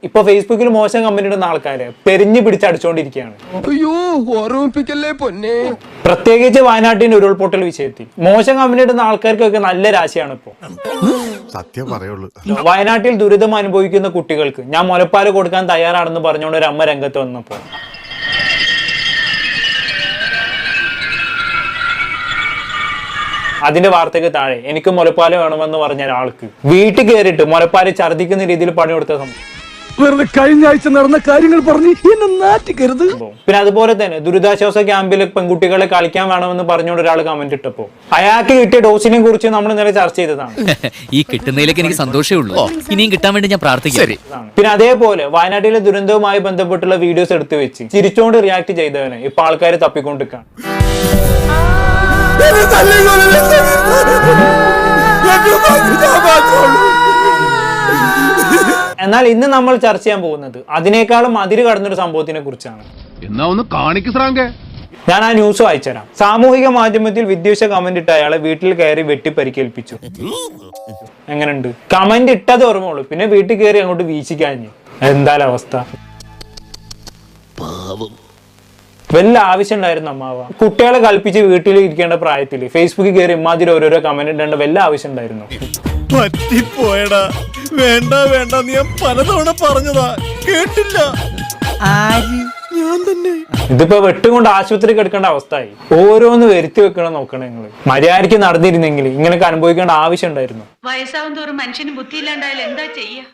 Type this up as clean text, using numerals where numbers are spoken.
ഇപ്പൊ ഫേസ്ബുക്കിൽ മോശം കമന്റ് ഇടുന്ന ആൾക്കാരെ പെരിഞ്ഞു പിടിച്ചടിച്ചോണ്ടിരിക്കുകയാണ്. പ്രത്യേകിച്ച് വയനാട്ടിന്റെ ഉരുൾപൊട്ടൽ വിഷയത്തിൽ മോശം കമന്റ് ഇടുന്ന ആൾക്കാർക്കൊക്കെ നല്ല രാശിയാണ് ഇപ്പൊ. സത്യം പറയുള്ളൂ. വയനാട്ടിൽ ദുരിതം അനുഭവിക്കുന്ന കുട്ടികൾക്ക് ഞാൻ മുലപ്പാല് കൊടുക്കാൻ തയ്യാറാണെന്ന് പറഞ്ഞുകൊണ്ട് ഒരു അമ്മ രംഗത്ത് വന്നപ്പോ അതിന്റെ വാർത്തയ്ക്ക് താഴെ എനിക്ക് മുലപ്പാല് വേണമെന്ന് പറഞ്ഞ ഒരാൾക്ക് വീട്ടിൽ കയറിയിട്ട് മുലപ്പാല് ഛർദ്ദിക്കുന്ന രീതിയിൽ പണിയെടുത്ത വെറുതെ കഴിഞ്ഞ ആഴ്ച നടന്ന കാര്യങ്ങൾ പറഞ്ഞ് എന്നെ നാറ്റിക്കരുത്. പിന്നെ അതുപോലെ തന്നെ ദുരിതാശ്വാസ ക്യാമ്പിൽ പെൺകുട്ടികളെ കളിക്കാൻ വേണമെന്ന് പറഞ്ഞുകൊണ്ട് ഒരാൾ കമന്റ് ഇട്ടപ്പോ അയാൾക്ക് കിട്ടിയ ഡോസിനെ കുറിച്ച് നമ്മൾ ഇന്നലെ ചർച്ച ചെയ്തതാണ്. ഈ കിട്ടുന്നതിലേക്ക് എനിക്ക് സന്തോഷമേ ഉള്ളൂ. ഇനിയും കിട്ടാൻ വേണ്ടി ഞാൻ പ്രാർത്ഥിക്കാം. പിന്നെ അതേപോലെ വയനാട്ടിലെ ദുരന്തവുമായി ബന്ധപ്പെട്ടുള്ള വീഡിയോസ് എടുത്തു വെച്ച് ചിരിച്ചോണ്ട് റിയാക്ട് ചെയ്തവനെ ഇപ്പൊ ആൾക്കാർ തപ്പിക്കൊണ്ടിരിക്കുകയാണ്. എന്നാൽ ഇന്ന് നമ്മൾ ചർച്ച ചെയ്യാൻ പോകുന്നത് അതിനേക്കാളും അതിര് കടന്നൊരു സംഭവത്തിനെ കുറിച്ചാണ്. ഞാൻ ആ ന്യൂസ് വായിച്ചുതരാം. സാമൂഹിക മാധ്യമത്തിൽ വിദ്വേഷ കമന്റ് ഇട്ട അയാളെ വീട്ടിൽ കയറി വെട്ടി പരിക്കേൽപ്പിച്ചു. എങ്ങനെയുണ്ട്? കമന്റ് ഇട്ടത് ഓർമ്മയുള്ളൂ, പിന്നെ വീട്ടിൽ കയറി അങ്ങോട്ട് വീശിക്കാഞ്ഞു. എന്തായാലും അവസ്ഥ. വല്ല ആവശ്യം ഉണ്ടായിരുന്നു അമ്മാവ? കുട്ടികളെ കൽപ്പിച്ച് വീട്ടിൽ ഇരിക്കേണ്ട പ്രായത്തിൽ ഫേസ്ബുക്കിൽ കയറി ഇമാതിരി ഓരോരോ കമന്റ് ഇടേണ്ട വല്ല ആവശ്യം ഉണ്ടായിരുന്നു? പറ്റിപ്പോയടാ. വേണ്ട വേണ്ട, നീ പലതവണ പറഞ്ഞതാ, കേട്ടില്ല. ഞാൻ തന്നെ. ഇതിപ്പോ വെട്ടുകൊണ്ട് ആശുപത്രി കിടക്കേണ്ട അവസ്ഥയായി. ഓരോന്ന് വരുത്തി വെക്കണം നോക്കണം നിങ്ങള്. മര്യാദയ്ക്ക് നടന്നിരുന്നെങ്കിൽ ഇങ്ങനെയൊക്കെ അനുഭവിക്കേണ്ട ആവശ്യം ഉണ്ടായിരുന്നു. വയസ്സാവും തോറും മനുഷ്യന് ബുദ്ധിയില്ലാണ്ടായാലും എന്താ ചെയ്യാ?